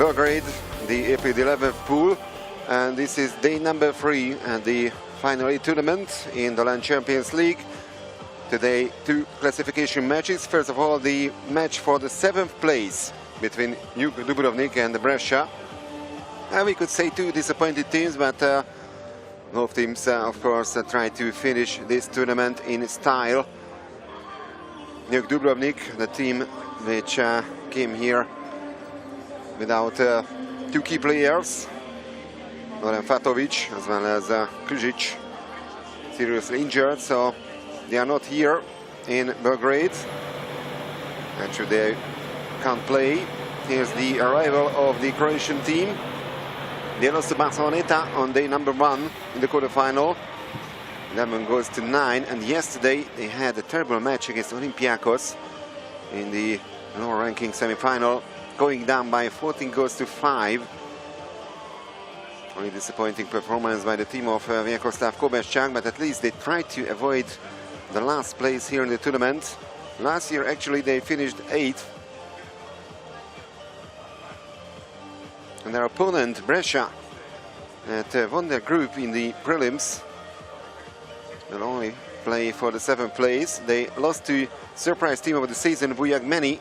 Belgrade, the April 11th pool, and this is day number 3 at the Final 8 tournament in the Land Champions League. Today, 2 classification matches. First of all, the match for the 7th place between Jug Dubrovnik and Brescia. And we could say 2 disappointed teams, but both teams, of course, try to finish this tournament in style. Jug Dubrovnik, the team which came here without 2 key players, Goran Fatovic as well as Kuzic, seriously injured, so they are not here in Belgrade. Actually, they can't play. Here's the arrival of the Croatian team. They lost to Barceloneta on day number 1 in the quarterfinal. 11 goes to 9, and yesterday they had a terrible match against Olympiacos in the lower ranking semi-final, going down by 14 goals to 5. Only disappointing performance by the team of Vyacheslav Kobeschak, but at least they tried to avoid the last place here in the tournament. Last year, actually, they finished 8th. And their opponent, Brescia, that won their group in the prelims, will only play for the 7th place. They lost to surprise team of the season, Vujagmeni.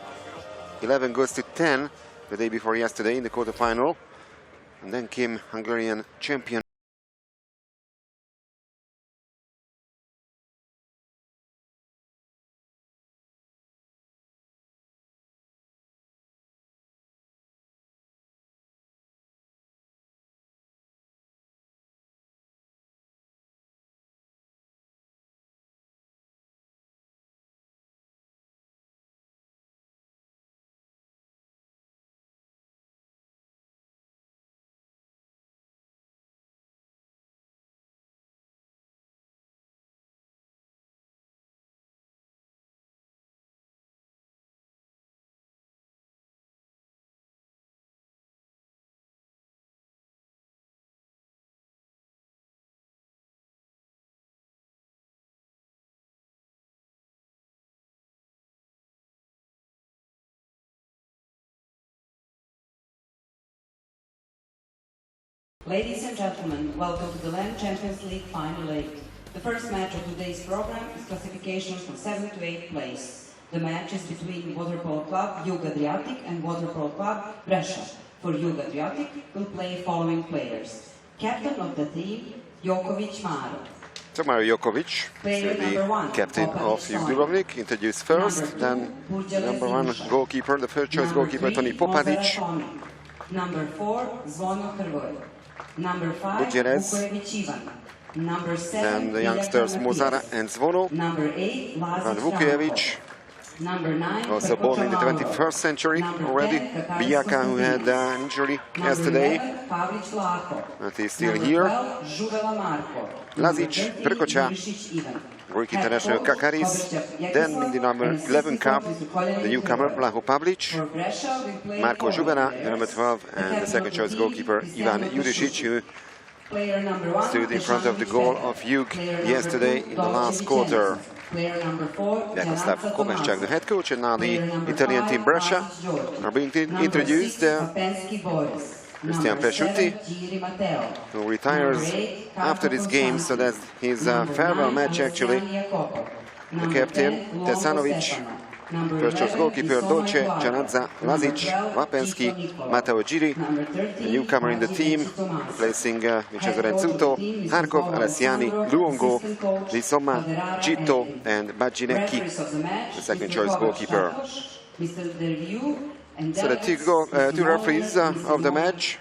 11 goes to 10 the day before yesterday in the quarterfinal. And then came Hungarian champion Ladies and gentlemen, welcome to the Land Champions League Final 8. The first match of today's program is classification from 7th to 8th place. The match is between Water-Polo Club Jug Adriatic and Water-Polo Club Brescia. For Jug Adriatic will play following players. Captain of the team, Jokovic Maro. So Mario Jokovic, the captain of Jug Dubrovnik, introduced first. Then number 1 goalkeeper, the first choice goalkeeper, Toni Popadic. Number 4, Zvono Hrvoje. Number 5, Vukojević Ivan. Number 7, then the youngsters Mozara and Zvono. Number 8, Ivan Vukojević, Number 9, also born in the 21st century already. Bijaka, who had an injury yesterday, but he's still here. Lazic, Prkoča, Greek international Kakaris. Then in the number 11 cup, the newcomer Blaho Pavlic, Marko Žubera, the number 12, and the second choice goalkeeper Ivan Jurišić, who stood in front of the goal of Jug yesterday in the last quarter. Vyacheslav Kobeschak, the head coach, and now the Italian team Brescia are being introduced. Cristian Pesciutti, who retires after this game, so that's his farewell match actually. The captain, Tesanovic, first choice goalkeeper Dolce, Janadza, Lazic, Vapenski, Matteo Giri, the newcomer in the team, replacing Vincenzo Renzuto, Harkov, Alessiani, Luongo, Lisoma, Gitto, and Baginecki, the second choice goalkeeper. So the 2 referees of the match.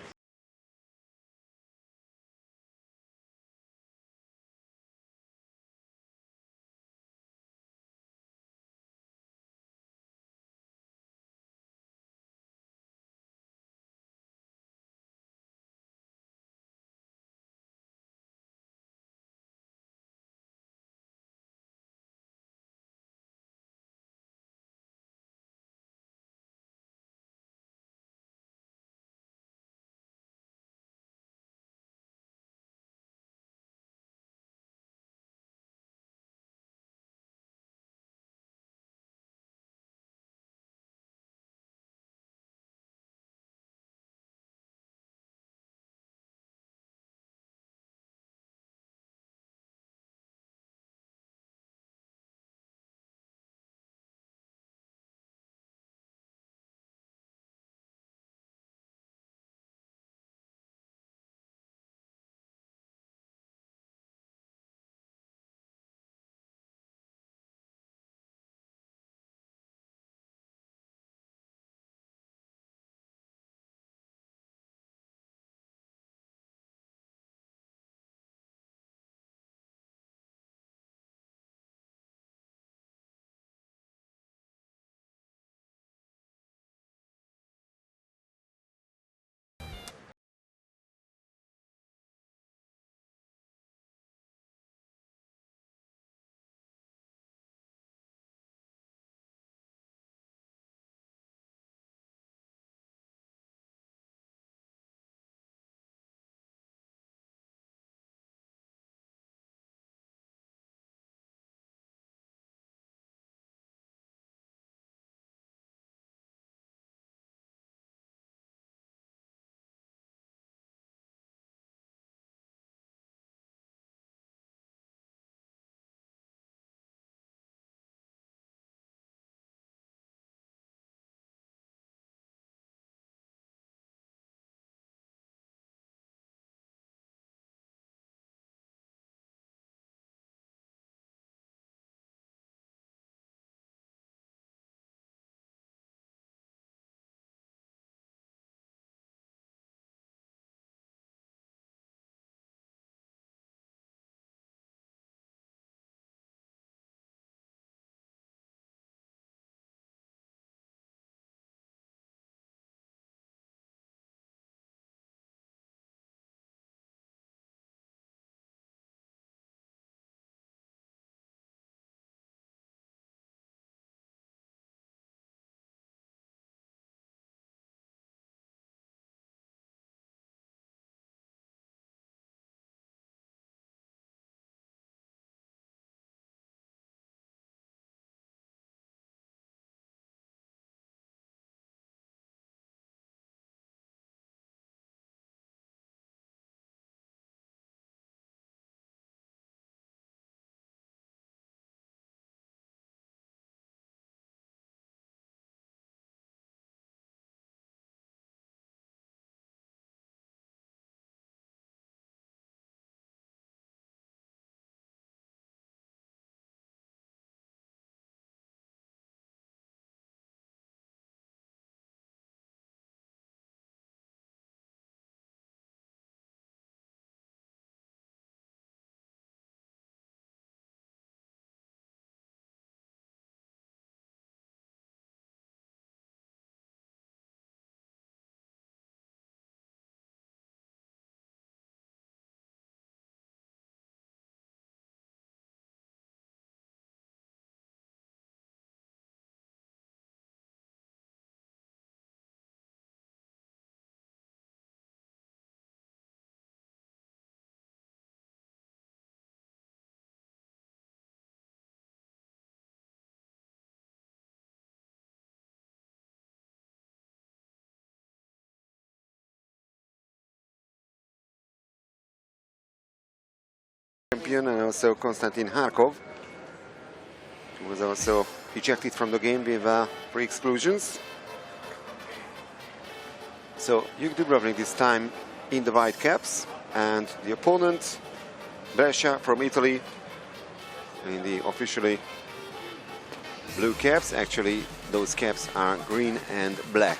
champion, and also Konstantin Harkov, who was also ejected from the game with 3 exclusions. So Jug Dubrovnik this time in the white caps, and the opponent Brescia from Italy in the officially blue caps. Actually, those caps are green and black.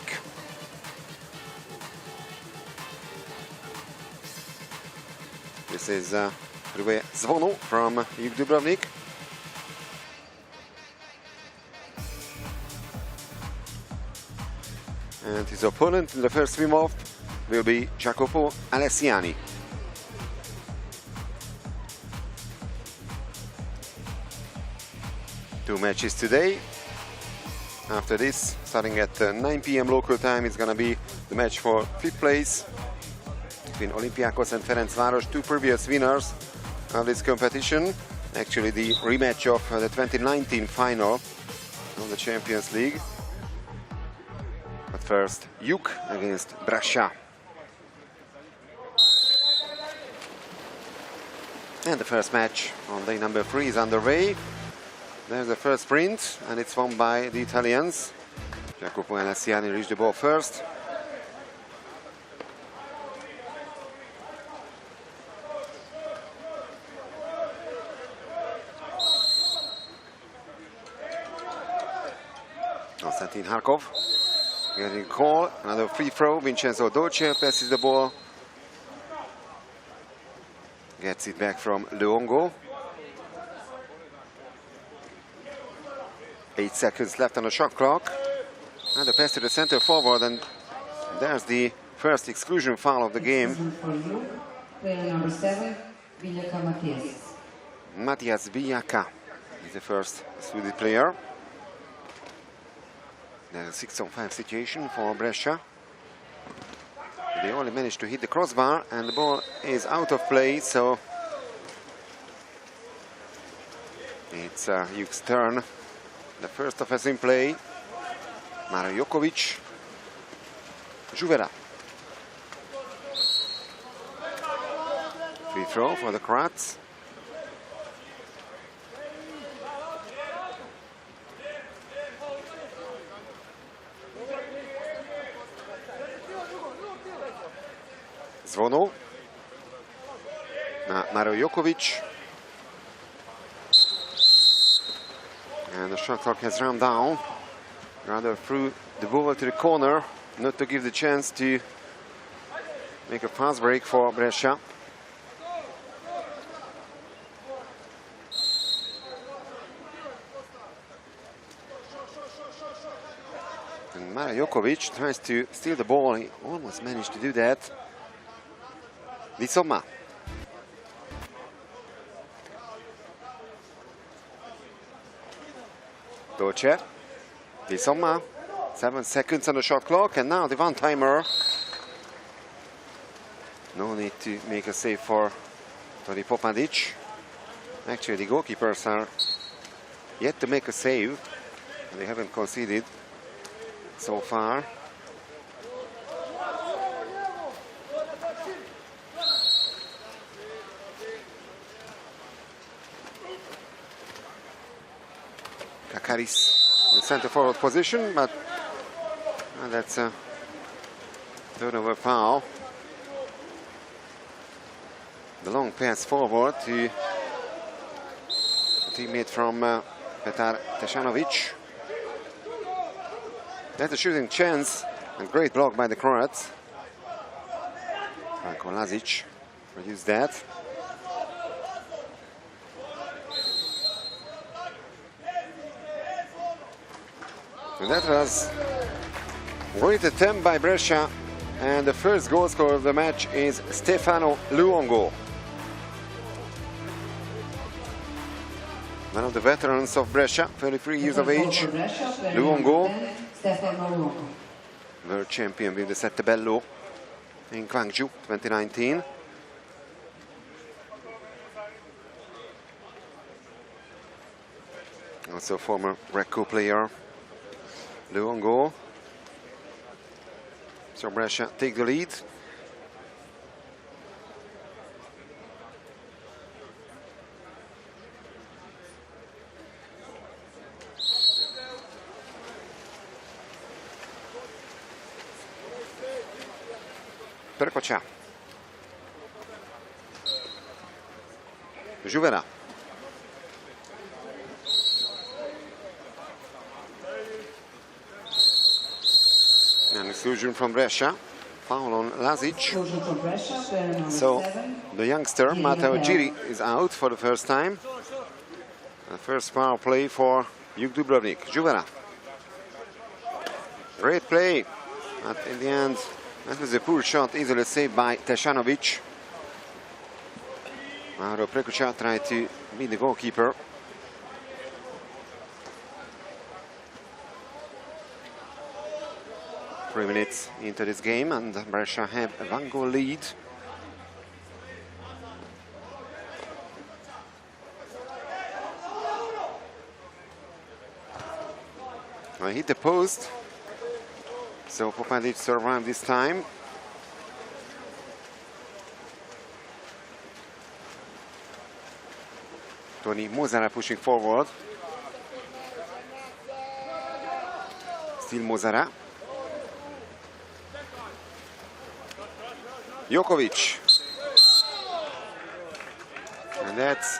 This is Suivez-nous from Jug Dubrovnik. And his opponent in the first swim-off will be Jacopo Alessiani. Two matches today. After this, starting at 9 p.m. local time, it's going to be the match for 5th place between Olympiacos and Ferencváros, 2 previous winners of this competition. Actually, the rematch of the 2019 final of the Champions League. But first, Jug against Brescia. And the first match on day number 3 is underway. There's the first sprint, and it's won by the Italians. Jacopo Alessiani reached the ball first. Konstantin Harkov getting a call. Another free throw. Vincenzo Dolce passes the ball. Gets it back from Luongo. 8 seconds left on the shot clock. And the pass to the center forward, and there's the first exclusion foul of the game. Player number 7, Villaka Matias. Matias Villaka is the first Swedish player. There's a 6-on-5 situation for Brescia. They only managed to hit the crossbar, and the ball is out of play, so it's Jug's turn. The first offense in play, Mario Jokovic, Juvela. Free throw for the Croats. Zvono na Mario Jokovic. And the shot clock has run down. Rather threw the ball to the corner, not to give the chance to make a fast break for Brescia. And Mario Jokovic tries to steal the ball. He almost managed to do that. Lisoma. Dolce. Lisoma. 7 seconds on the shot clock, and now the one-timer. No need to make a save for Tori Popadic. Actually, the goalkeepers are yet to make a save. They haven't conceded so far. Kakaris in the center forward position, but that's a turnover foul. The long pass forward to a teammate from Petar Tešanović. That's a shooting chance, and great block by the Croats. Franko Lazic produced that. And that was a great attempt by Brescia, and the first goal scorer of the match is Stefano Luongo. One of the veterans of Brescia, 33 years of age. Luongo, world champion with the Sette Bello in Gwangju 2019. Also former Recco player. Luongo. So Brescia take the lead. Prekoča. Juvera. An exclusion from Brescia. Foul on Lazic. So the youngster Matteo Giri is out for the first time. The first power play for Jug Dubrovnik. Juvera. Great play. But in the end, that was a poor shot, easily saved by Tesanovic. Mauro Prekoča tried to beat the goalkeeper. Three minutes into this game, and Brescia have a 1-goal lead. I hit the post, so Popadic survived this time. Tony Mozara pushing forward. Still Mozara. Jokovic. And that's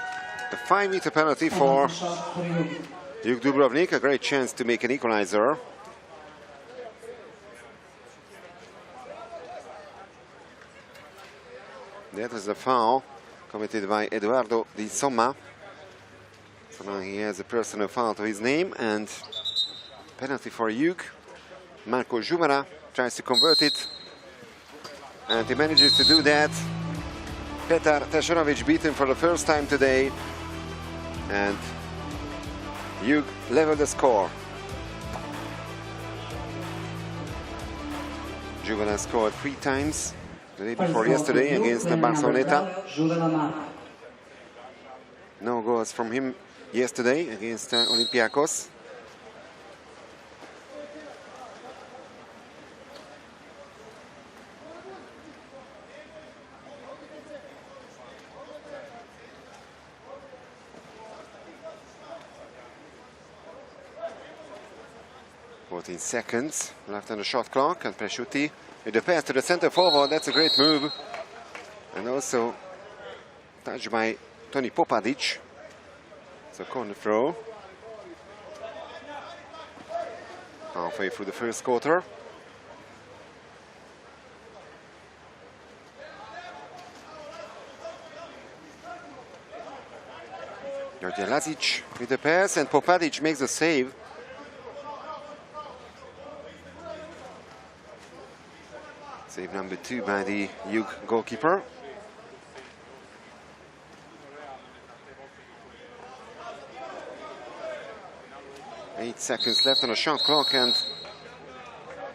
a 5-meter penalty for Jug Dubrovnik. A great chance to make an equalizer. That was a foul committed by Eduardo Di Somma. So now he has a personal foul to his name, and penalty for Jug. Marco Juvera tries to convert it, and he manages to do that. Petar Tesanovic beaten for the first time today, and Jug leveled the score. Juvera scored 3 times the day before yesterday against the Barceloneta. No goals from him yesterday against Olympiacos. Seconds left on the shot clock, and Presciuti with the pass to the center forward. That's a great move, and also touched by Tony Popadic. So corner throw. Halfway through the first quarter. Georgia Lazic with the pass, and Popadic makes the save. Save number 2 by the Jug goalkeeper. Eight seconds left on the shot clock, and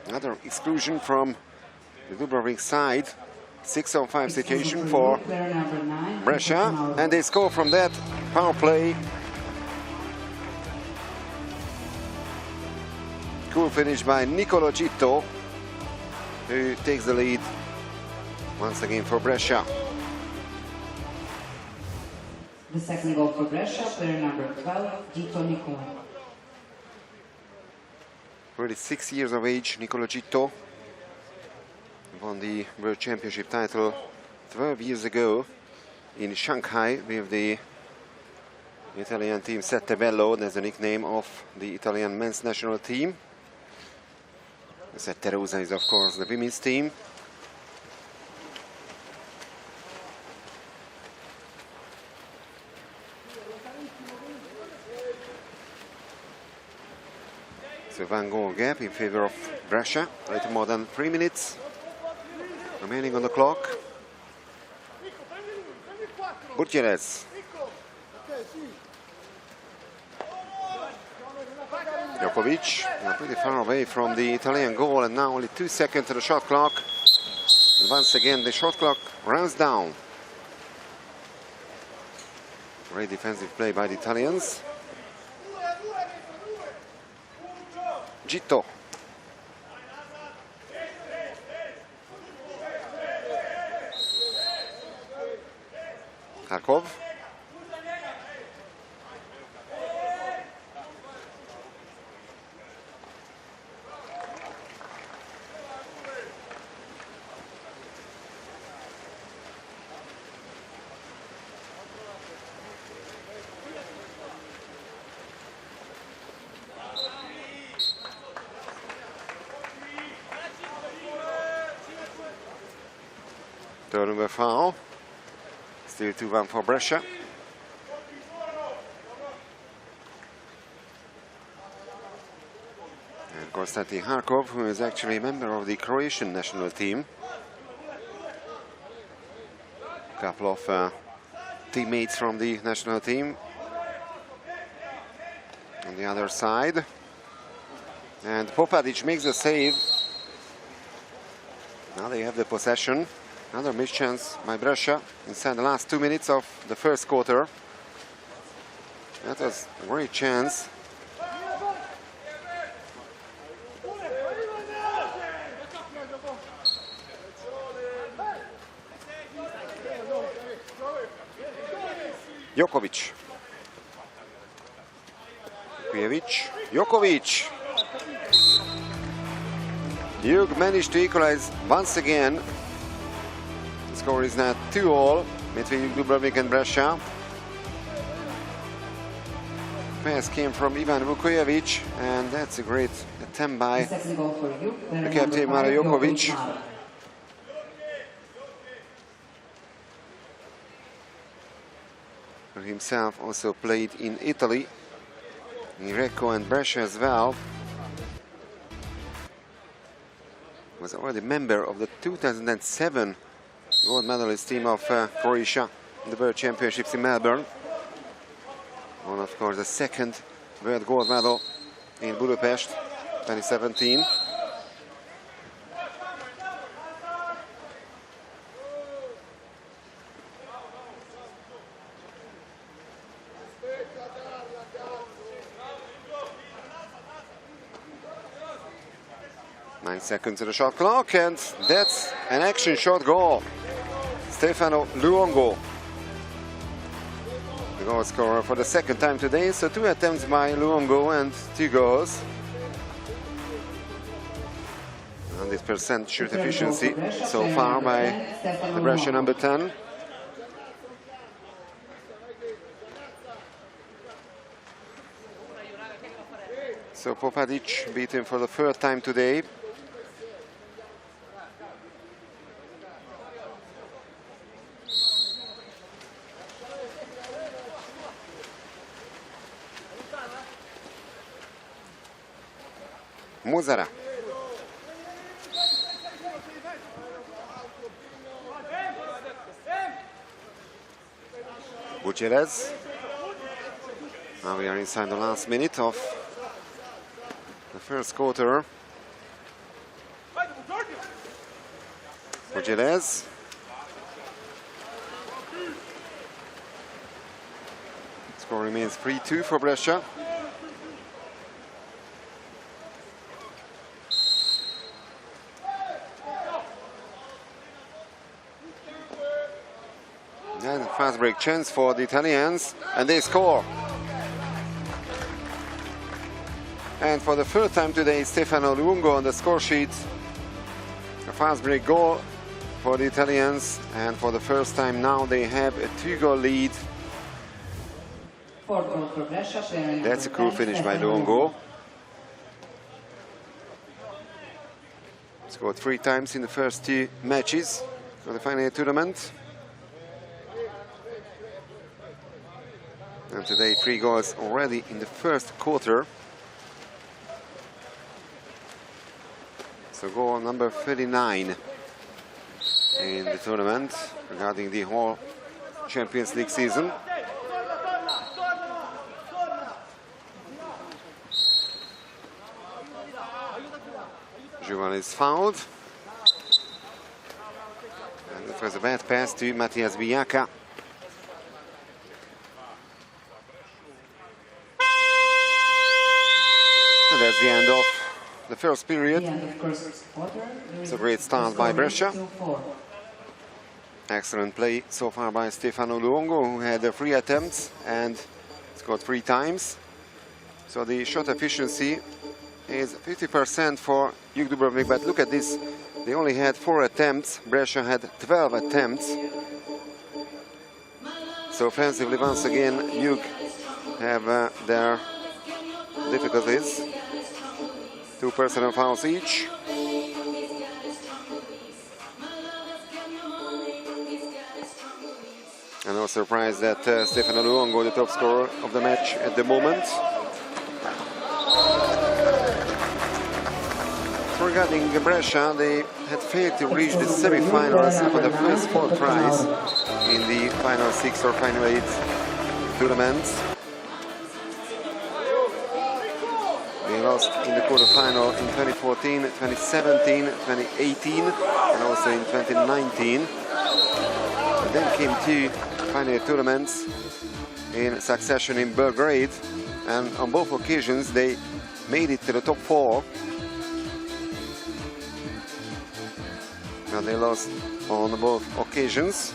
another exclusion from the Dubrovnik side. 6-on-5 situation for Brescia, and they score from that power play. Cool finish by Nicolo Gitto, who takes the lead once again for Brescia. The second goal for Brescia, player number 12, Gitto Nicolo. 36 years of age, Nicolo Gitto won the World Championship title 12 years ago in Shanghai with the Italian team Sette Bello. That's the nickname of the Italian men's national team. Sette Rosa is, of course, the women's team. So 1-goal gap in favor of Brescia. A little more than 3 minutes remaining on the clock. Gutierrez. Jokovic, pretty far away from the Italian goal, and now only 2 seconds to the shot clock. And once again, the shot clock runs down. Great defensive play by the Italians. Gitto. Kharkov. Turnover foul. Still 2-1 for Brescia. And Konstantin Harkov, who is actually a member of the Croatian national team. A couple of teammates from the national team on the other side. And Popadic makes the save. Now they have the possession. Another missed chance by Brescia inside the last 2 minutes of the first quarter. That was a great chance. Jokovic. Jokovic. Jug managed to equalize once again. The score is now 2-all between Jug Dubrovnik and Brescia. Pass came from Ivan Vukojevic, and that's a great attempt by the captain Mara Jokovic. Himself also played in Italy, in Recco and Brescia as well. Was already a member of the 2007 gold medalist team of Croatia in the World Championships in Melbourne. Won, of course, the second world gold medal in Budapest 2017. Seconds to the shot clock, and that's an action shot goal. Stefano Luongo, the goal scorer for the second time today. So 2 attempts by Luongo and 2 goals. 100% shoot efficiency so far by the Brescia number 10. So Popadic beat him for the 3rd time today. Muzara. Gutierrez. Now we are inside the last minute of the first quarter. Gutierrez. Score remains 3-2 for Brescia. And fast break chance for the Italians, and they score. And for the 3rd time today, Stefano Luongo on the score sheet. A fast break goal for the Italians, and for the first time now they have a 2-goal lead. That's a cool finish by Luongo. Scored 3 times in the first 2 matches for the final tournament. And today 3 goals already in the first quarter. So goal number 39 in the tournament regarding the whole Champions League season. Juvan is fouled. And it was a bad pass to Matias Villaka. And that's the end of the first period. It's a great start by Brescia. Excellent play so far by Stefano Luongo, who had 3 attempts and scored 3 times. So the shot efficiency is 50% for Jug Dubrovnik, but look at this. They only had 4 attempts. Brescia had 12 attempts. So offensively, once again, Jug have their difficulties. 2 personal fouls each. And no surprise that Stefano Luongo, the top scorer of the match at the moment. Regarding Brescia, they had failed to reach the semi-finals for the first 4 tries in the final 6 or final 8 tournaments. They lost in the quarterfinal in 2014, 2017, 2018, and also in 2019. And then came 2 final tournaments in succession in Belgrade, and on both occasions they made it to the top 4. Now they lost on both occasions.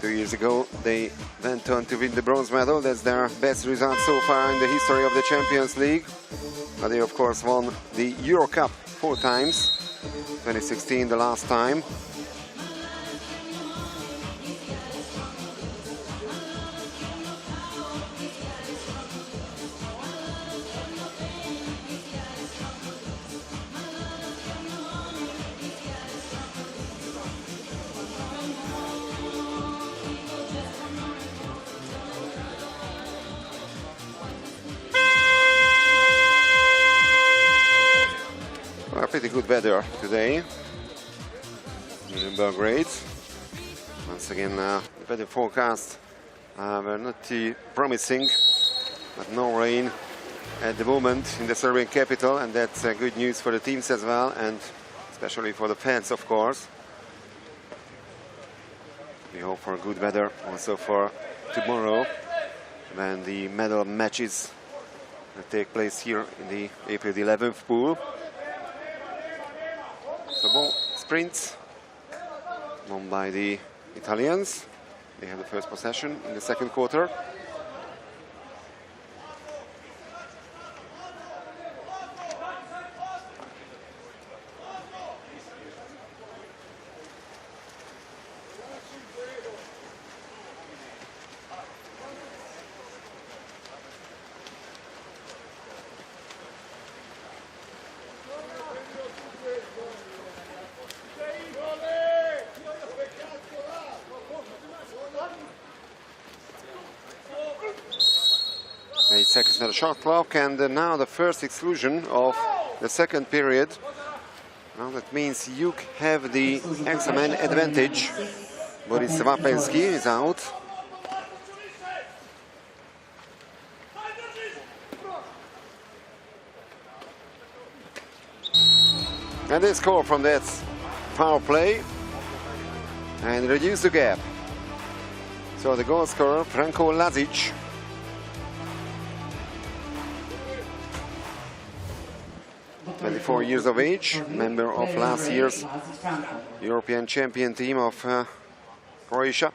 2 years ago they went on to win the bronze medal. That's their best result so far in the history of the Champions League. But they of course won the Euro Cup 4 times. 2016 the last time. Pretty good weather today in Belgrade. Once again, the weather forecast were not too promising, but no rain at the moment in the Serbian capital, and that's good news for the teams as well, and especially for the fans, of course. We hope for good weather also for tomorrow, when the medal matches take place here in the April 11th pool. So ball sprints won by the Italians. They have the first possession in the second quarter. Seconds on the shot clock, and now the first exclusion of the second period. Now that means Jug have the extra man advantage. Boris Wapelski is out. And they score from that power play and reduce the gap. So the goal scorer, Franko Lazic, 24 years of age, member of last year's European champion team of Croatia.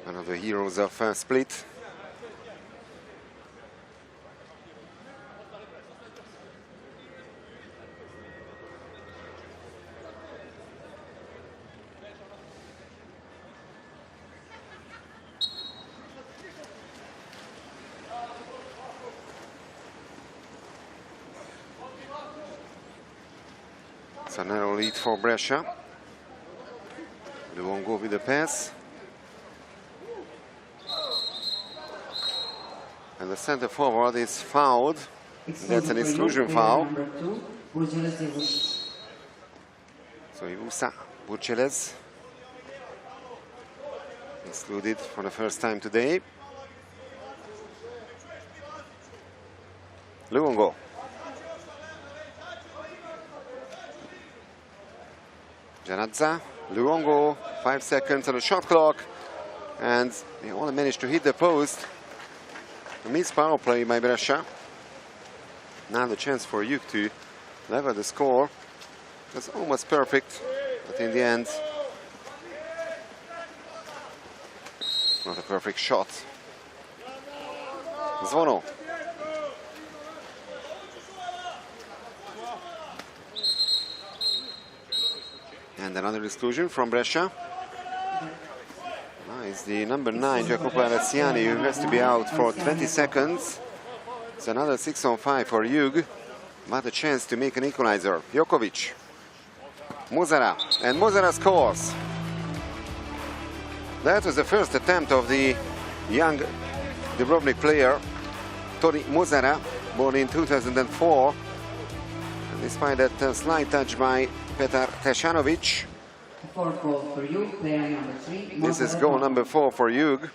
One of the heroes of Split. It's a narrow lead for Brescia. Luongo with the pass. And the center forward is fouled. That's an exclusion foul. So Ivusa Burceles excluded for the first time today. Luongo. Janazza, Luongo, 5 seconds on the shot clock, and they only managed to hit the post. A missed power play by Brescia. Now the chance for Jug to level the score. That's almost perfect, but in the end, not a perfect shot. Zvono. And another exclusion from Brescia. It's the number 9, Jacopo Araziani, who has to be out for 20 seconds. It's another 6-on-5 for Jug, but a chance to make an equalizer. Jokovic. Muzara, and Muzara scores. That was the first attempt of the young Dubrovnik player, Toni Muzara, born in 2004. And despite that slight touch by Petar Tesanovic. Fourth goal for Jug, player number 3. This is goal number 4 for Jug.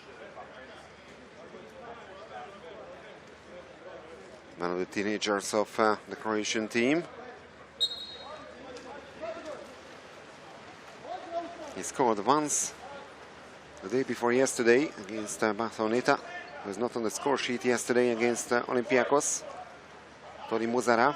One of the teenagers of the Croatian team. He scored once the day before yesterday against Barceloneta. He was not on the score sheet yesterday against Olympiacos. Toni Muzara.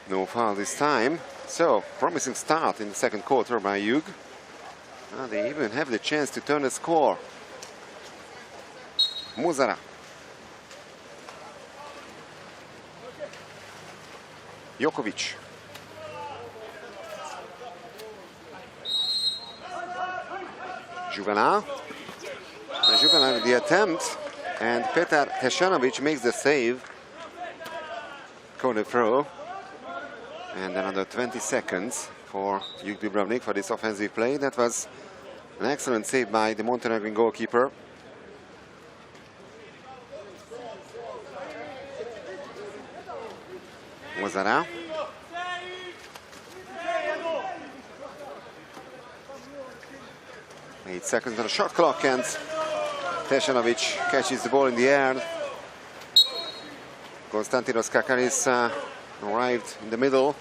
No foul this time. So, promising start in the second quarter by Jug. They even have the chance to turn the score. Muzara. Jokovic. Juvenal. Juvenal with the attempt. And Petar Tesanovic makes the save. Corner throw. And another 20 seconds for Jug Dubrovnik for this offensive play. That was an excellent save by the Montenegrin goalkeeper. Muzara. Eight seconds on the shot clock, and Tesanovic catches the ball in the air. Konstantinos Kakaris arrived in the middle.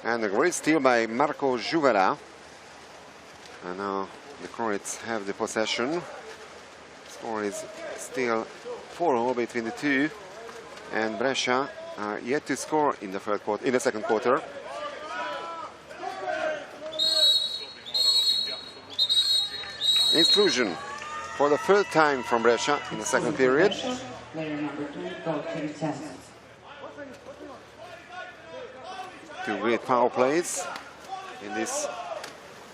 And a great steal by Marko Juvela. And now the Croats have the possession. Score is still 4-0 between the two, and Brescia are yet to score in the second quarter. Exclusion for the third time from Brescia in the second period. Player number 2, Two great power plays in this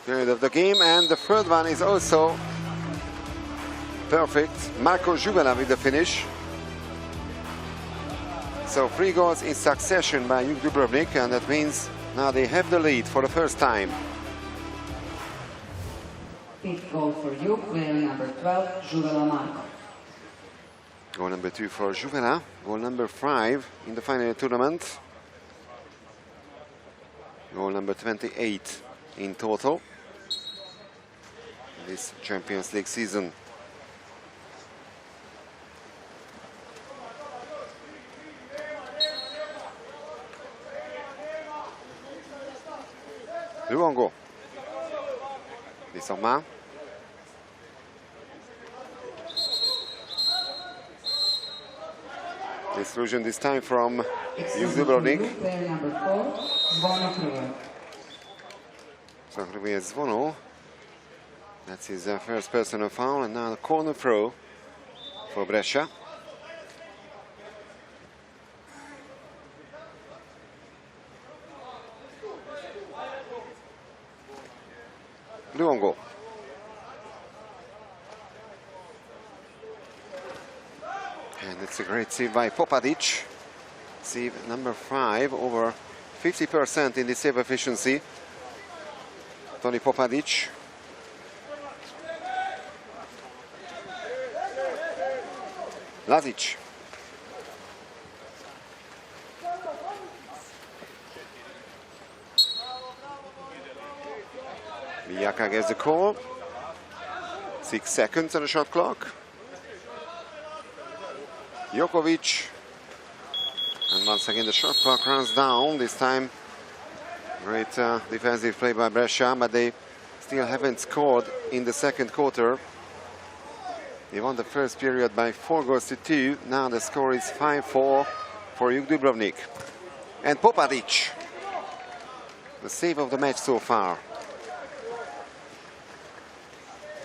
period of the game, and the third one is also perfect. Marko Juvela with the finish. So 3 goals in succession by Jug Dubrovnik, and that means now they have the lead for the first time. Fifth goal for Jug, player number 12, Juvela Marko. Goal number 2 for Juvela. Goal number 5 in the final tournament. Goal number 28 in total this Champions League season. Luongo. Bissouma. Exclusion this time from Jug Dubrovnik. Player number 4, Zvono Kruje. So Kruje Zvono. That's his first personal foul, and now the corner throw for Brescia. Luongo. And it's a great save by Popadic. Save number 5, over 50% in the save efficiency. Toni Popadic. Lazic. Mijaka gets the call. 6 seconds on the shot clock. Jokovic. And once again the shot clock runs down. This time great defensive play by Brescia, but they still haven't scored in the second quarter. They won the first period by 4-2. Now the score is 5-4 for Jug Dubrovnik. And Popadic the save of the match so far.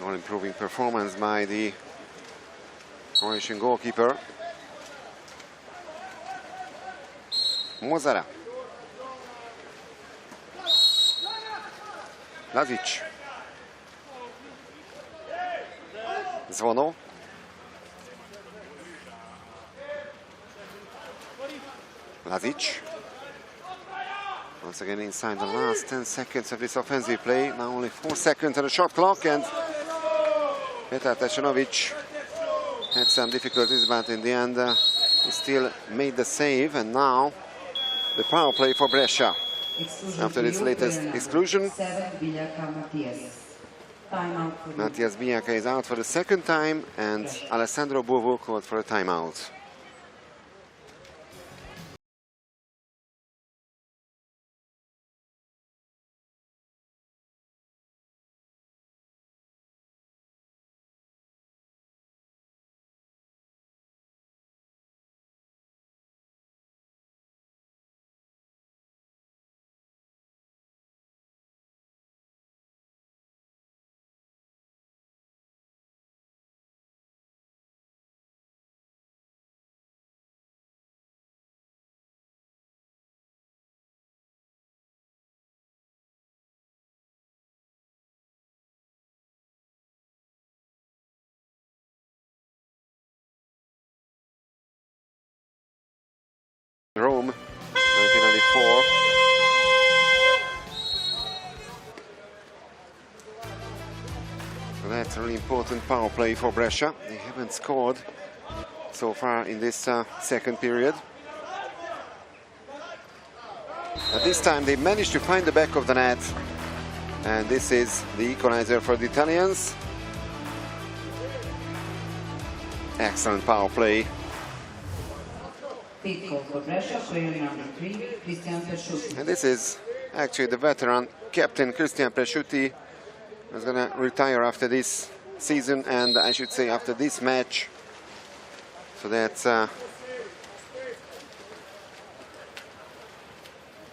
All improving performance by the Croatian goalkeeper. Mozara. Lazic. Zvono. Lazic. Once again inside the last 10 seconds of this offensive play. Now only 4 seconds on the shot clock, and Petar Tešenović had some difficulties, but in the end he still made the save. And now the power play for Brescia. After this latest exclusion, Matias Bijaka is out for the second time, and Alessandro Bovo called for a timeout. Rome, 1994. So that's a really important power play for Brescia. They haven't scored so far in this second period. But this time they managed to find the back of the net. And this is the equalizer for the Italians. Excellent power play. And this is actually the veteran captain Cristian Presciutti, who's going to retire after this season, and I should say after this match. So that's an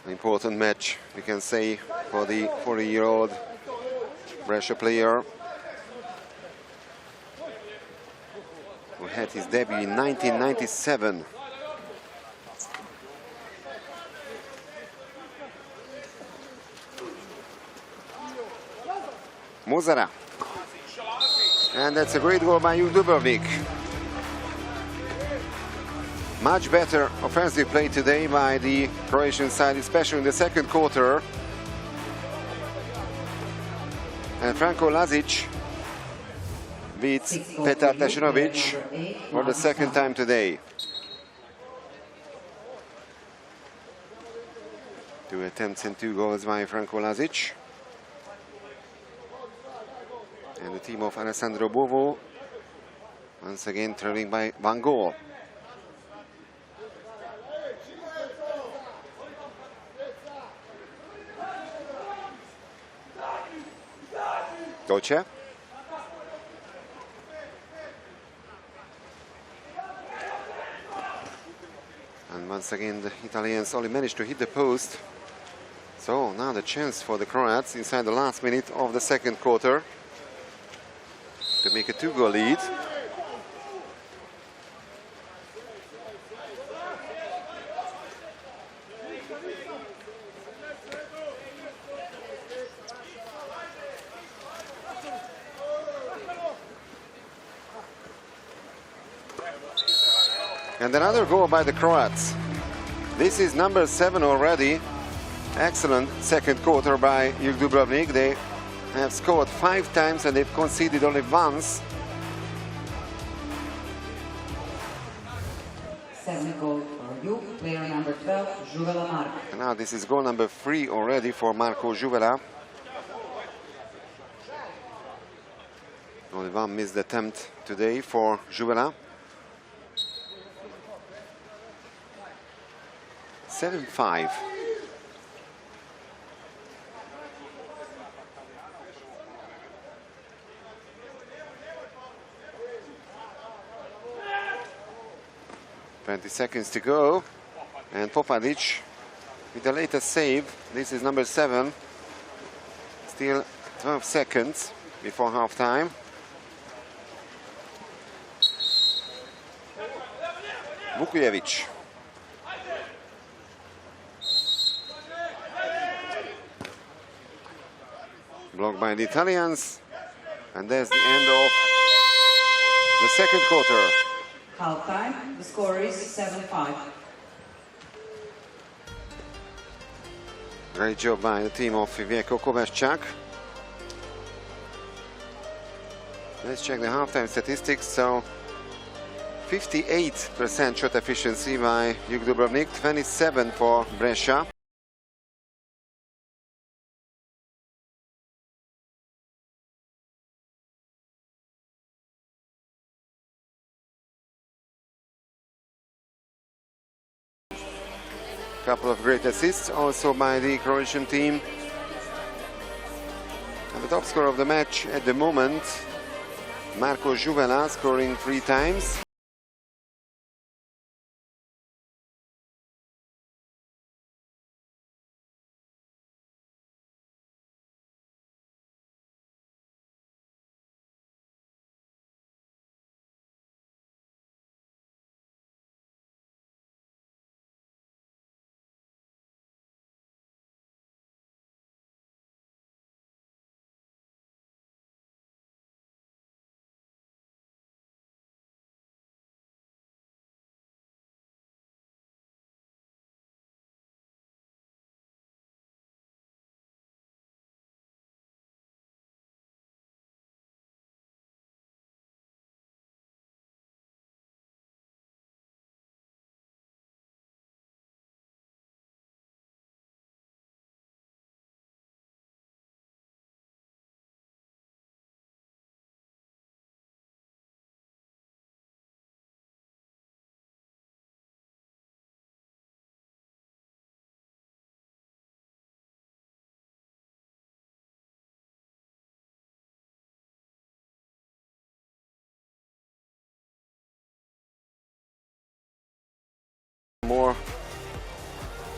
important match, we can say, for the 40-year-old Brescia player, who had his debut in 1997. Mozara. And that's a great goal by Jug Dubrovnik. Much better offensive play today by the Croatian side, especially in the second quarter. And Franco Lazic beats Petar Tešenović for the second time today. 2 attempts and 2 goals by Franco Lazic. And the team of Alessandro Bovo once again trailing by 1 goal. Doce. And once again the Italians only managed to hit the post. So now the chance for the Croats inside the last minute of the second quarter to make a 2-goal lead. And another goal by the Croats. This is number 7 already. Excellent second quarter by Jug Dubrovnik. They have scored 5 times and they've conceded only once. 7 goal for Jug, player number 12, Juvela Mark. And now this is goal number 3 already for Marco Juvela. Only 1 missed attempt today for Juvela. 7-5. .20 seconds to go, and Popadic with the latest save. This is number 7. Still 12 seconds before half-time. Vukujevic. Blocked by the Italians. And that's the end of the second quarter. Half-time, the score is 7-5. Great job by the team of Ivieko Kovaščák. Let's check the halftime statistics. So 58% shot efficiency by Jug Dubrovnik, 27 for Brescia. Couple of great assists also by the Croatian team. And the top scorer of the match at the moment, Marko Juvela, scoring 3 times.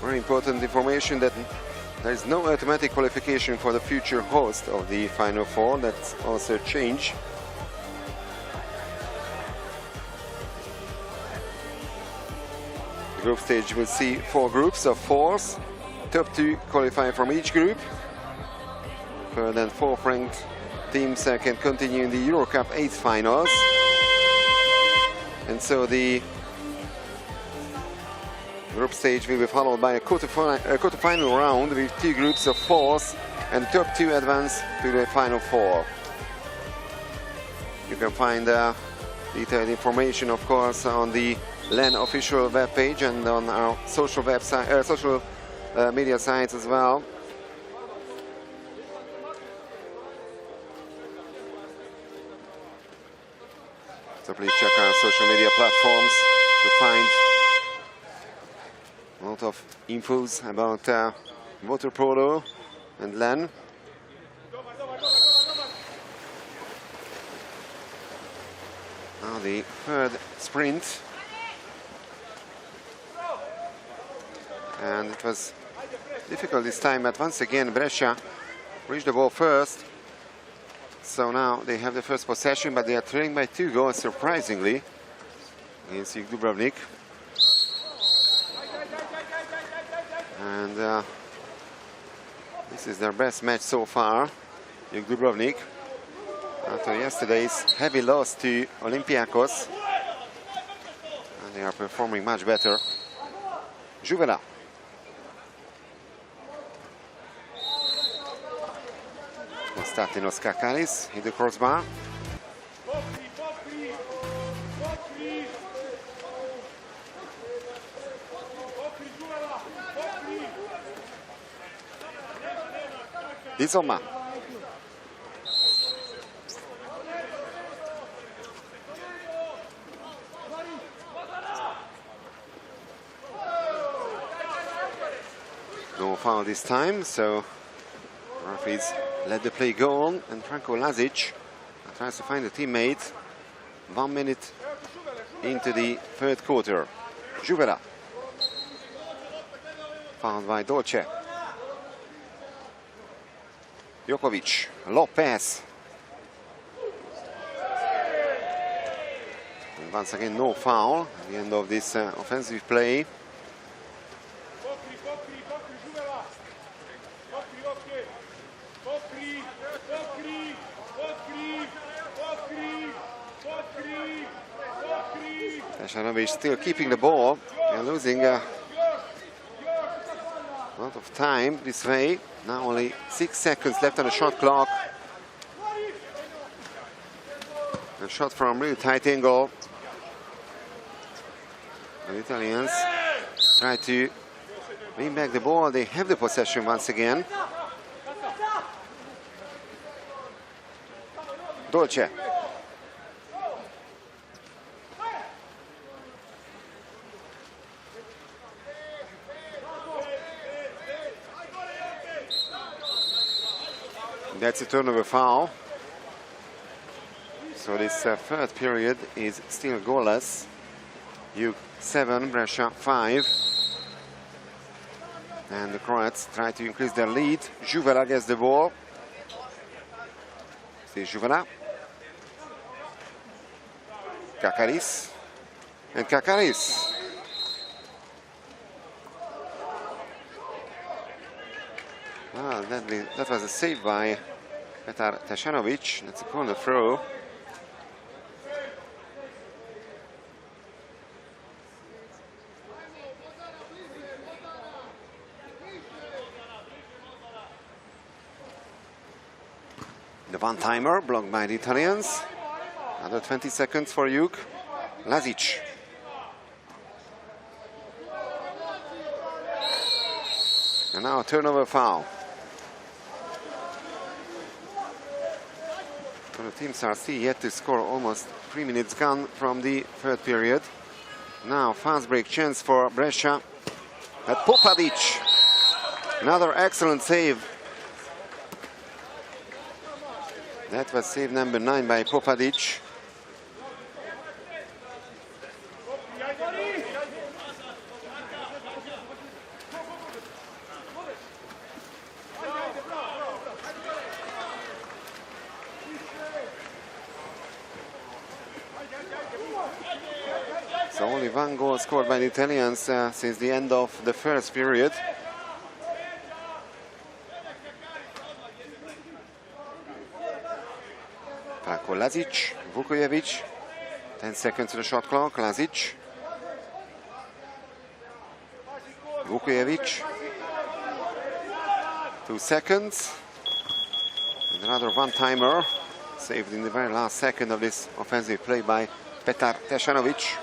Very important information that there is no automatic qualification for the future host of the Final Four. That's also a change. The group stage will see 4 groups of 4s. Top 2 qualify from each group. Third and 4th ranked teams can continue in the Euro Cup 8th finals. And so the group stage will be followed by a quarterfinal round with 2 groups of 4s, and top 2 advance to the Final Four. You can find detailed information, of course, on the LEN official webpage and on our social website, social media sites as well. So please check our social media platforms to find a lot of infos about Water-Polo and LEN. Now the third sprint. And it was difficult this time, but once again Brescia reached the ball first. So now they have the first possession, but they are trailing by 2 goals, surprisingly, against Jug Dubrovnik. And this is their best match so far, Jug Dubrovnik, after yesterday's heavy loss to Olympiacos. And they are performing much better. Juvela. Konstantinos Kakalis hit the crossbar. Insomma. No foul this time, so referees let the play go on, and Franko Lazic tries to find a teammate 1 minute into the third quarter. Juvela. found by Dolce. Jokovic, Lopez. And once again, no foul at the end of this offensive play. Tasanovic still keeping the ball and losing a lot of time this way. Now only 6 seconds left on the shot clock. A shot from really tight angle. The Italians try to win back the ball. They have the possession once again. Dolce. That's a turnover foul. So this third period is still goalless. Jug 7, Brescia 5. And the Croats try to increase their lead. Juvela gets the ball. See Juvela. Kakaris. And Kakaris. Well, that was a save by Petar Tasanovic. That's a corner throw. The one-timer blocked by the Italians. Another 20 seconds for Jug. Lazic. And now a turnover foul. The teams are still yet to score, almost 3 minutes gone from the third period. Now fast break chance for Brescia at Popadic. Another excellent save. That was save number 9 by Popadic. So only one goal scored by the Italians since the end of the first period. Franco Lazic, Vukojevic, 10 seconds to the shot clock. Lazic, Vukojevic, 2 seconds, and another one-timer saved in the very last second of this offensive play by Petar Tasanovic.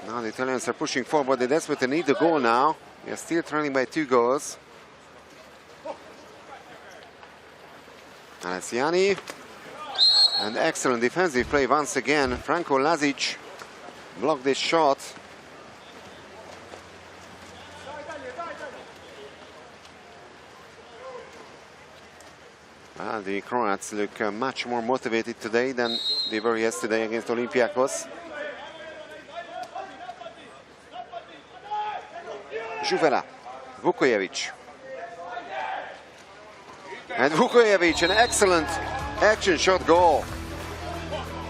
Now the Italians are pushing forward. They desperately need the goal now. They are still trailing by 2 goals. Alessiani. And excellent defensive play once again. Franco Lazic blocked this shot. Well, the Croats look much more motivated today than they were yesterday against Olympiacos. Juvela, Vukojevic. And Vukojevic, an excellent action shot goal.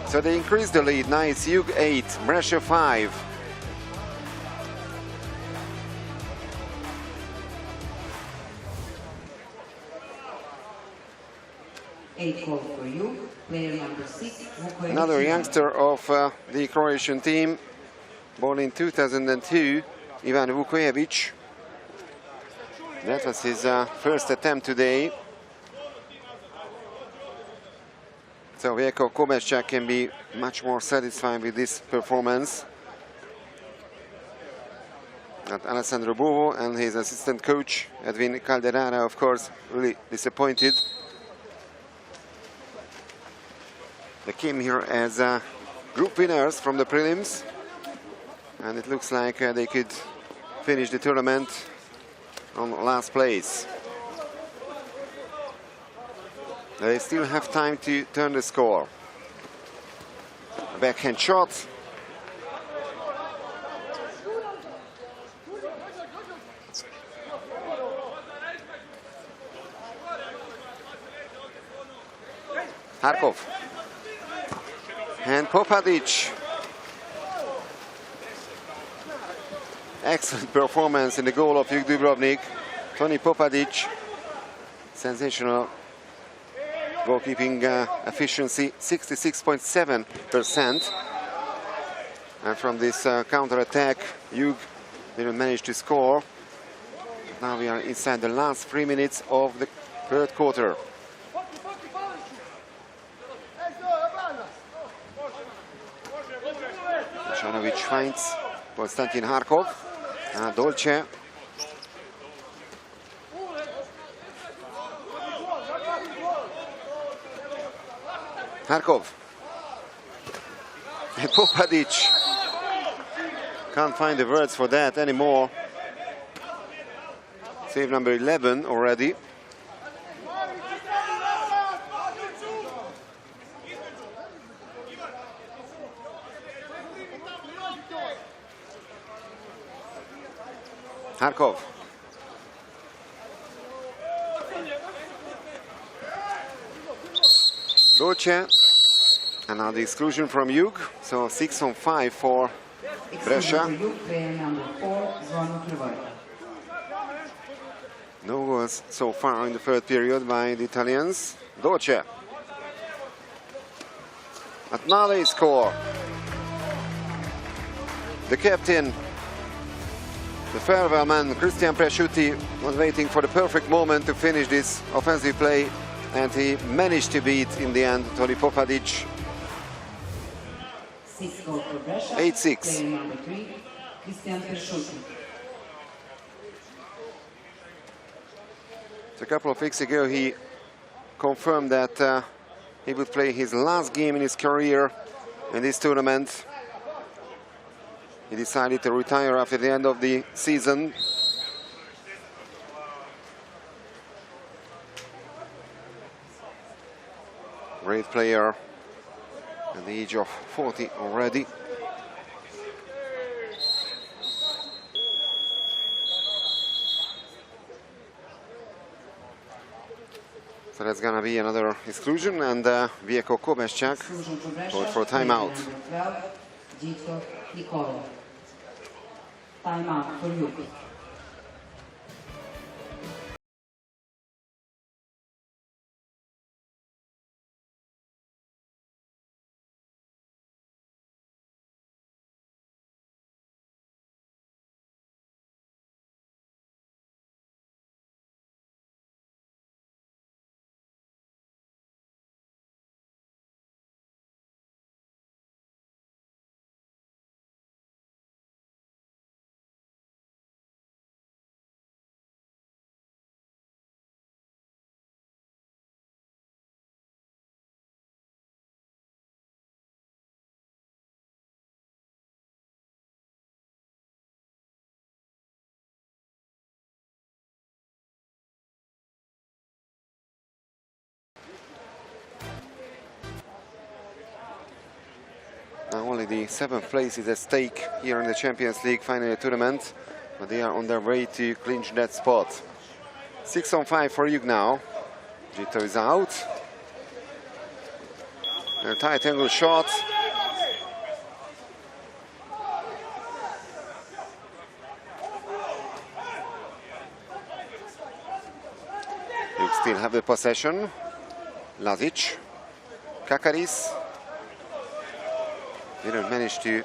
So they increase the lead. Now it's Jug 8, Brescia 5. Goal for you, player number 6, Vukojevic. Another youngster of the Croatian team, born in 2002, Ivan Vukojevic. That was his first attempt today. So Vjeko Kovacic can be much more satisfied with this performance. And Alessandro Bovo and his assistant coach Edwin Calderara, of course, really disappointed. They came here as group winners from the prelims, and it looks like they could finish the tournament on last place. They still have time to turn the score. backhand shot. Harkov. And Popadic. Excellent performance in the goal of Jug Dubrovnik. Tony Popadic. Sensational goalkeeping efficiency, 66.7%. And from this counter-attack, Jug didn't manage to score. Now we are inside the last 3 minutes of the third quarter. Šanović finds Konstantin Harkov. Dolce. Harkov. And Popadic. Can't find the words for that anymore. Save number 11 already. Harkov. Dolce. And now the exclusion from Jug. So 6 on 5 for Brescia. No goals so far in the third period by the Italians. Dolce. But now they score. The captain, the farewell man, Cristian Presciutti, was waiting for the perfect moment to finish this offensive play, and he managed to beat, in the end, Tony Popadic. 8-6. A couple of weeks ago, he confirmed that he would play his last game in his career in this tournament. He decided to retire after the end of the season. Great player at the age of 40 already. So that's gonna be another exclusion, and Vjeko Kobeschak called for a timeout. Timeout for you. Now only the 7th place is at stake here in the Champions League final tournament, but they are on their way to clinch that spot. 6 on 5 for Jug now. Gito is out. A tight angle shot. Jug still have the possession. Lazic. Kakaris. Didn't manage to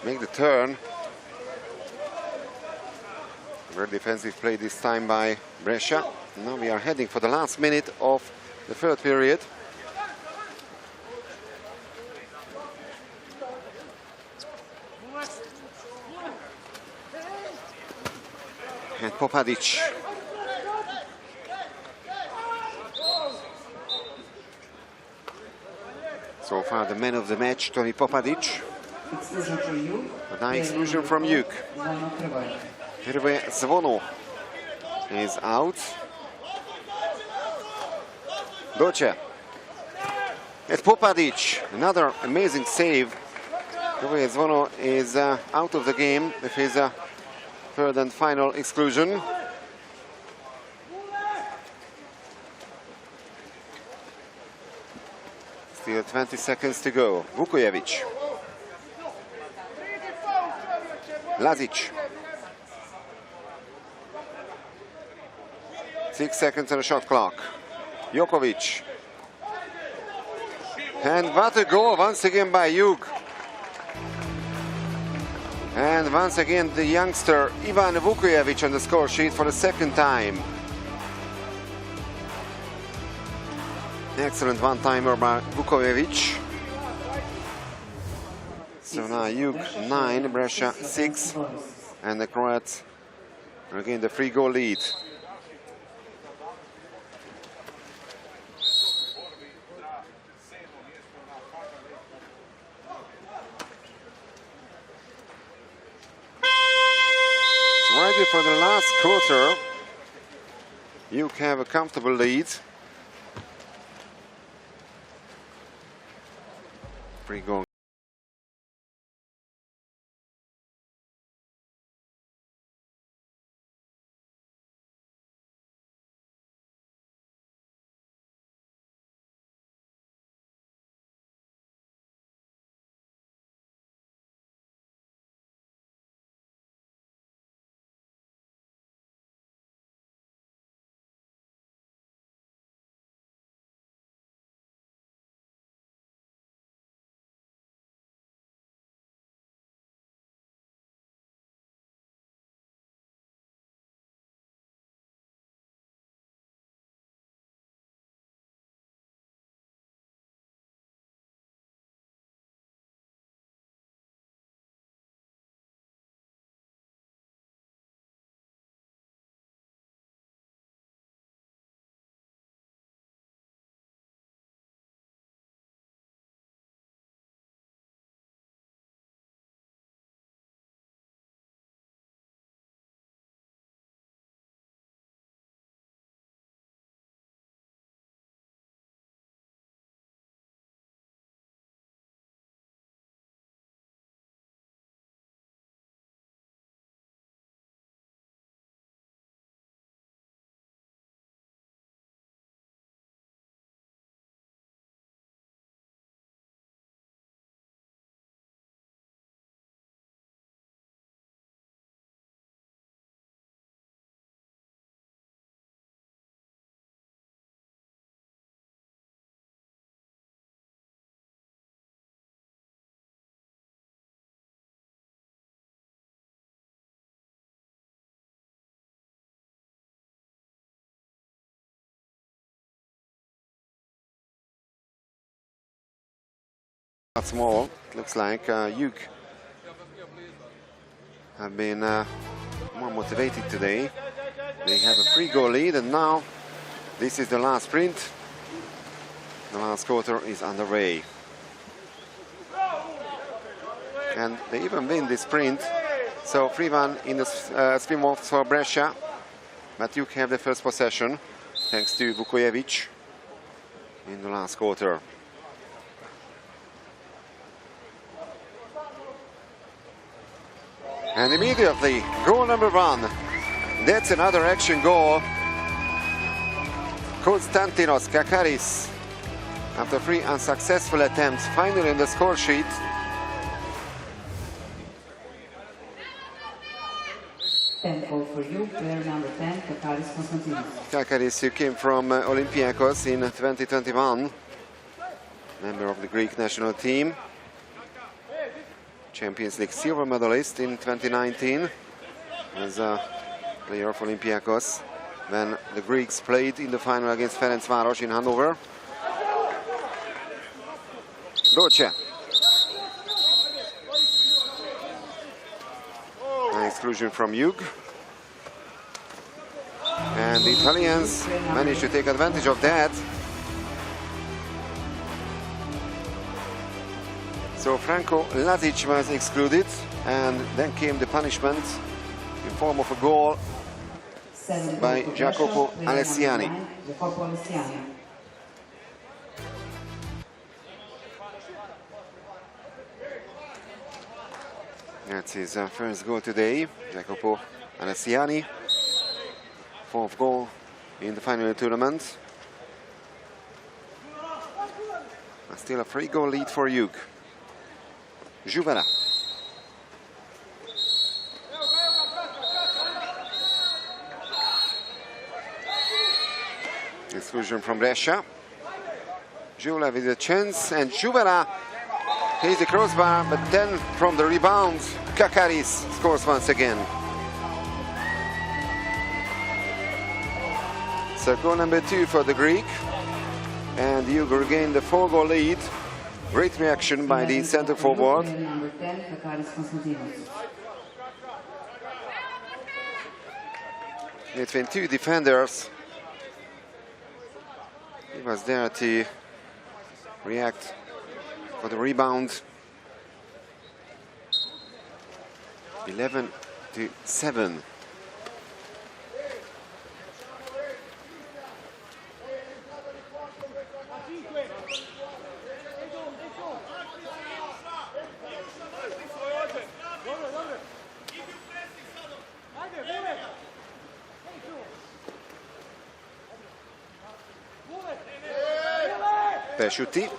make the turn. Very defensive play this time by Brescia. Now we are heading for the last minute of the third period. And Popadic. So far, the man of the match, Tony Popadic. Exclusion for you. But now exclusion from Jug. Hrvoje Zvono is out. Dolce. It's Popadic, another amazing save. Zvono is out of the game with his third and final exclusion. Still 20 seconds to go. Vukojevic. Lazic. 6 seconds on the shot clock. Jokovic. And what a goal once again by Jug. And once again the youngster Ivan Vukojevic on the score sheet for the second time. Excellent one-timer by Vukojevic. So now Jug 9, Brescia 6, and the Croats regain the 3-goal lead. Right before the last quarter, Jug have a comfortable lead. 3-goal. Not small, it looks like Jug have been more motivated today. They have a 3-goal lead, and now this is the last sprint. The last quarter is underway. And they even win this sprint. So 3-1 in the spin-off for Brescia. But Jug have the first possession, thanks to Vukojevic in the last quarter. And immediately, goal number 1. That's another action goal. Konstantinos Kakaris, after 3 unsuccessful attempts, finally in the score sheet. Goal for you, player number 10, Kakaris Konstantinos. Kakaris, who came from Olympiacos in 2021, member of the Greek national team. Champions League silver medalist in 2019 as a player of Olympiacos when the Greeks played in the final against Ferencváros in Hanover. Doce. An exclusion from Jug. And the Italians managed to take advantage of that. So Franco Lazic was excluded, and then came the punishment in form of a goal by Jacopo Alessiani. That's his first goal today. Jacopo Alessiani, 4th goal in the final tournament. Still a 3-goal lead for Jug. Juvela. Exclusion from Brescia. Juvela with a chance, and Juvela hits the crossbar, but then from the rebound, Kakaris scores once again. So goal number 2 for the Greek, and Jug regained the 4-goal lead. Great reaction by the center forward. Between two defenders. He was there to react for the rebound. 11-7. Pesciuti.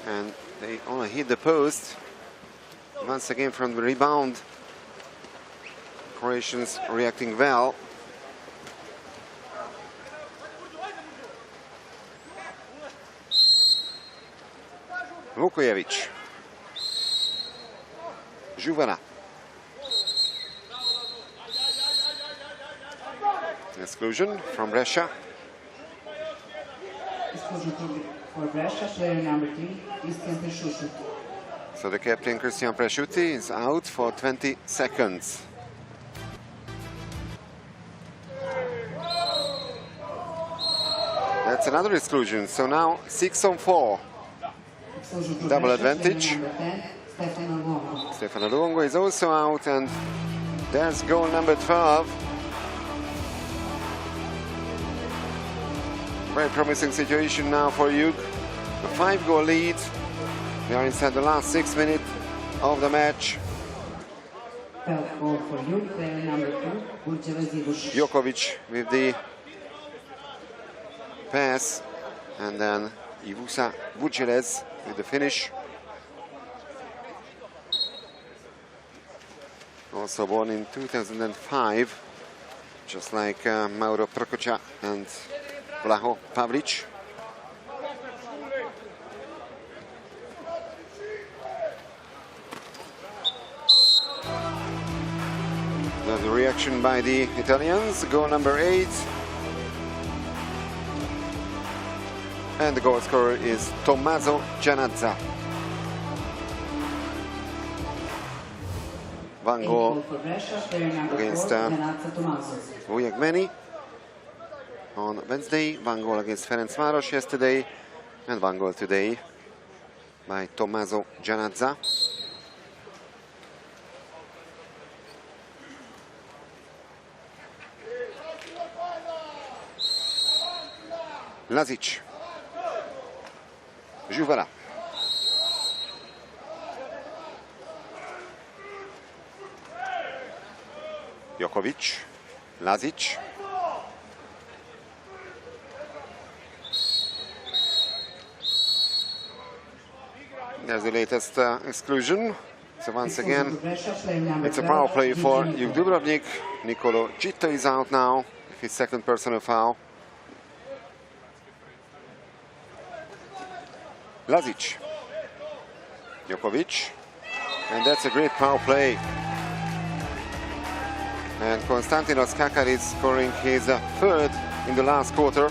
And they only hit the post. Once again from the rebound. Croatians reacting well. Vukojevic. Juvela. Exclusion from Brescia. Exclusion for Brescia, player number 3, Cristian Presciutti. So the captain, Cristian Presciutti, is out for 20 seconds. That's another exclusion. So now 6-on-4. Double advantage. Stefano Luongo is also out, and there's goal number 12. Very promising situation now for Jug. A 5-goal lead. We are inside the last 6 minutes of the match. 12th goal for Jug, player number 2, Jokovic with the pass, and then Ivusa Vuceles with the finish. Also born in 2005, just like Mauro Prokocha and Vlaho Pavlic. There's a reaction by the Italians. Goal number 8. And the goal scorer is Tommaso Gianazza. One goal against Vujagmeni on Wednesday, 1 goal against Ferencváros yesterday, and 1 goal today by Tommaso Gianazza. Lazic. Juvela. Jokovic. Lazic. There's the latest exclusion. So once again, it's a power play for Jug Dubrovnik. Nicolo Gitta is out now, his second personal foul. Lazic. Jokovic. And that's a great power play. And Konstantinos Kakaris scoring his third in the last quarter.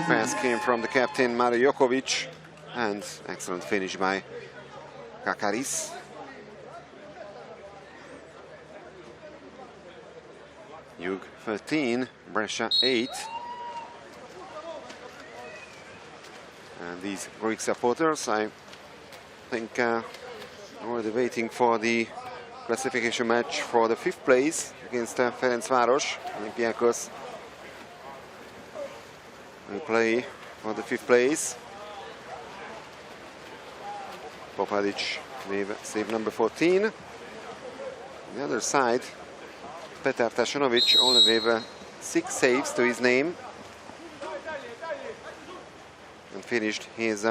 Pass came from the captain Mario Jokovic, and excellent finish by Kakaris. Jug 13, Brescia 8. And these Greek supporters, I think already waiting for the classification match for the 5th place against Ferencváros. Olympiacos will play for the 5th place. Popadic with save number 14. On the other side, Petar Tasanovic only with 6 saves to his name and finished his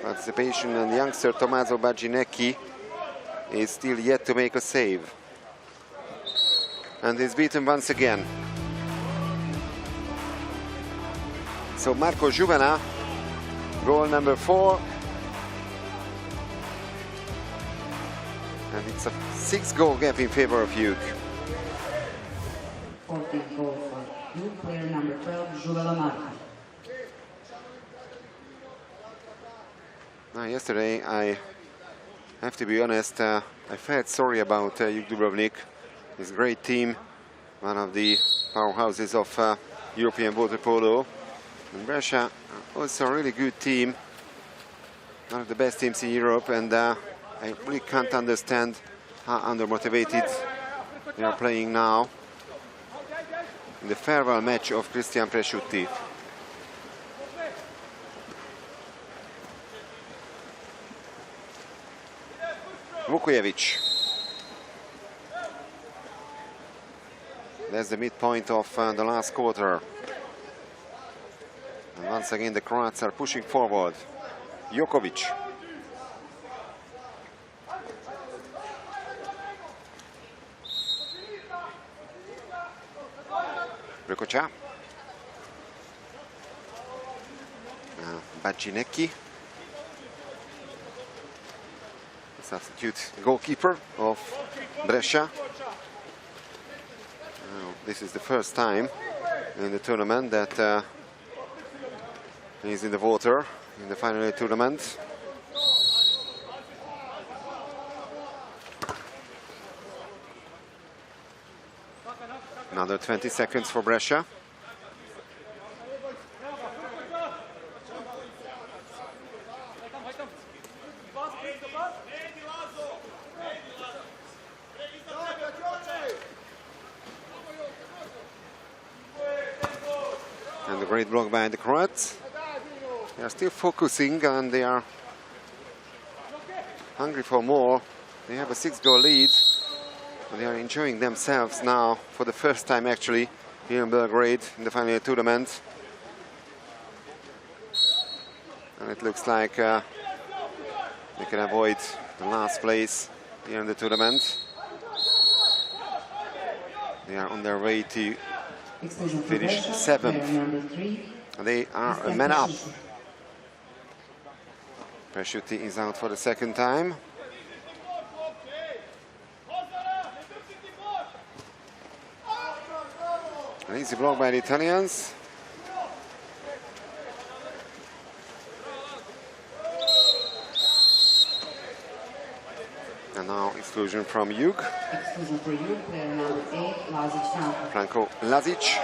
participation. And youngster Tommaso Bagginecchi is still yet to make a save and is beaten once again. So Marco Juvena, goal number 4. And it's a 6-goal gap in favor of Jug. 14th goal for Jug, player number 12, Joel Marca. Now, yesterday, I have to be honest, I felt sorry about Jug Dubrovnik. It's a great team, one of the powerhouses of European Water-Polo. And Brescia, also a really good team, one of the best teams in Europe, and I really can't understand how undermotivated they are playing now in the farewell match of Cristian Presciutti. Vukojevic. That's the midpoint of the last quarter. And once again, the Croats are pushing forward. Jokovic. Rikocha. Bagginecchi. Substitute goalkeeper of Brescia. This is the first time in the tournament that he's in the water in the final tournament. Another 20 seconds for Brescia. And a great block by the Croats. They are still focusing and they are hungry for more. They have a 6-goal lead. They are enjoying themselves now for the first time actually here in Belgrade in the final tournament. And it looks like they can avoid the last place here in the tournament. They are on their way to finish 7th. They are a man up. Presciutti is out for the 2nd time. An easy block by the Italians. And now exclusion from Jug. Exclusion for Jug, player number 8, Lazic. Franco Lazic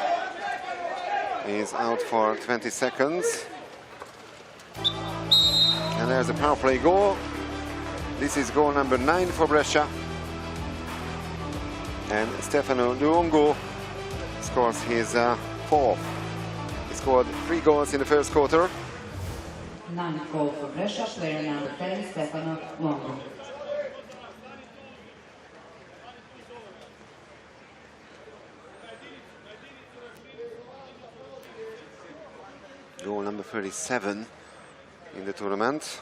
is out for 20 seconds. And there's a power play goal. This is goal number 9 for Brescia. And Stefano Luongo scores his 4th. He scored 3 goals in the first quarter. 9th goal for Brescia, player number 10, Stefano Luongo. Goal number 37 in the tournament.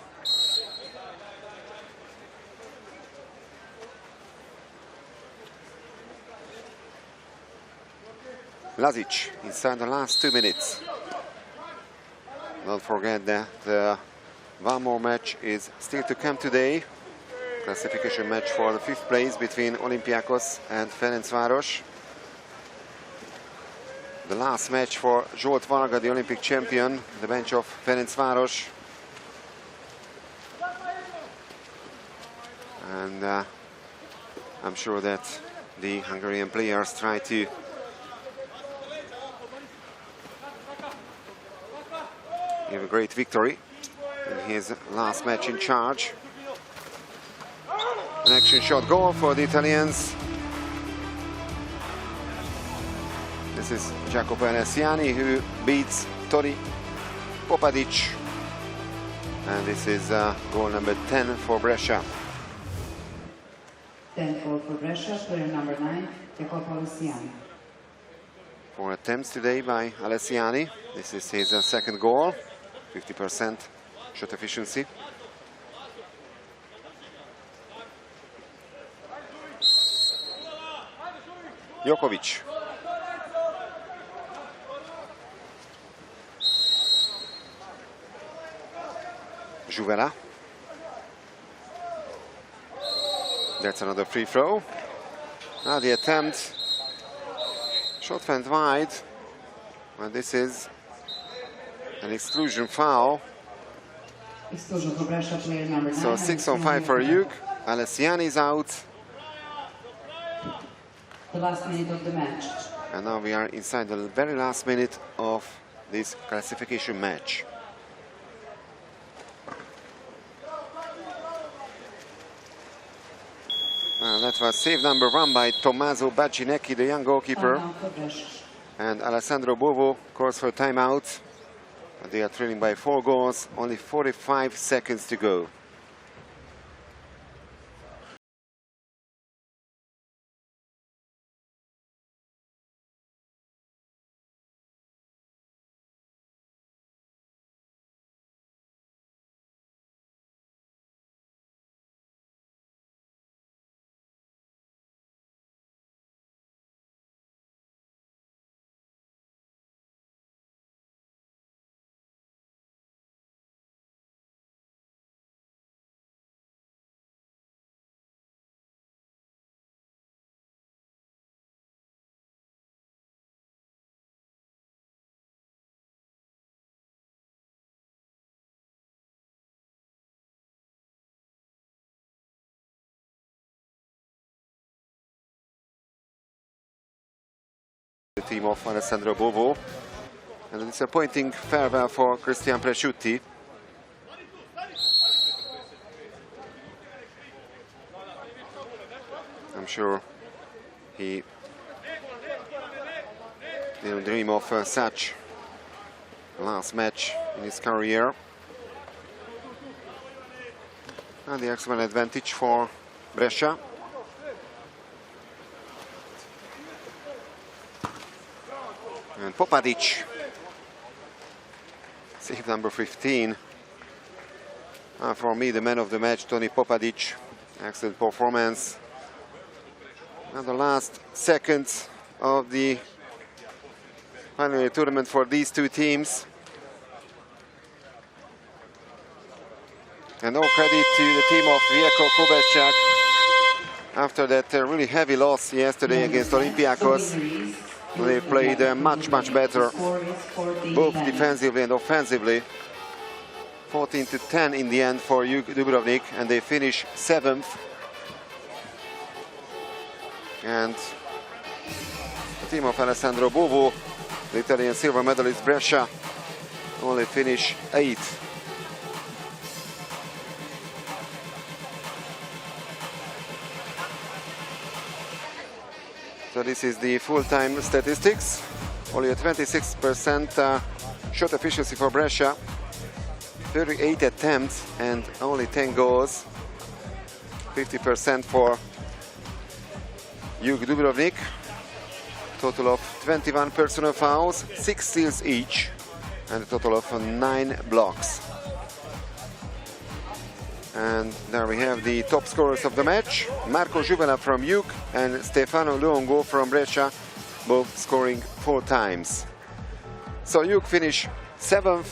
Lazic inside the last 2 minutes. Don't forget that one more match is still to come today. Classification match for the 5th place between Olympiacos and Ferencváros. The last match for Zsolt Varga, the Olympic champion, the bench of Ferencváros. And I'm sure that the Hungarian players try to give a great victory in his last match in charge. An action shot goal for the Italians. This is Jacopo Alessiani who beats Tori Popadic. And this is goal number 10 for Brescia. 10 for Brescia, player number 9, Jacopo Alessiani. 4 attempts today by Alessiani. This is his second goal, 50% shot efficiency. Jokovic. Juvela. That's another free throw. Now the attempt. Shot went wide. And this is an exclusion foul. Exclusion for Brescia, player number 9. So 6 on 5 for Jug. Alessiani is out. The last minute of the match. And now we are inside the very last minute of this classification match. That was save number 1 by Tommaso Bacinecchi, the young goalkeeper. And Alessandro Bovo calls for timeout. They are trailing by 4 goals, only 45 seconds to go. The team of Alessandro Bovo, and a disappointing farewell for Cristian Presciutti. I'm sure he didn't dream of such last match in his career. And the excellent advantage for Brescia. And Popadic, save number 15. For me, the man of the match, Toni Popadic. Excellent performance. And the last seconds of the final tournament for these two teams. And all credit to the team of Vjeko Koberčak after that really heavy loss yesterday against Olympiacos. They played much better, both defensively and offensively. 14-10 in the end for Jug Dubrovnik, and they finish 7th. And the team of Alessandro Bovo, the Italian silver medalist Brescia, only finish 8th. So this is the full-time statistics. Only a 26% shot efficiency for Brescia, 38 attempts and only 10 goals. 50% for Jug Dubrovnik. Total of 21 personal fouls, 6 steals each, and a total of 9 blocks. And there we have the top scorers of the match. Marco Juvela from Jug and Stefano Luongo from Brescia, both scoring 4 times. So Jug finish 7th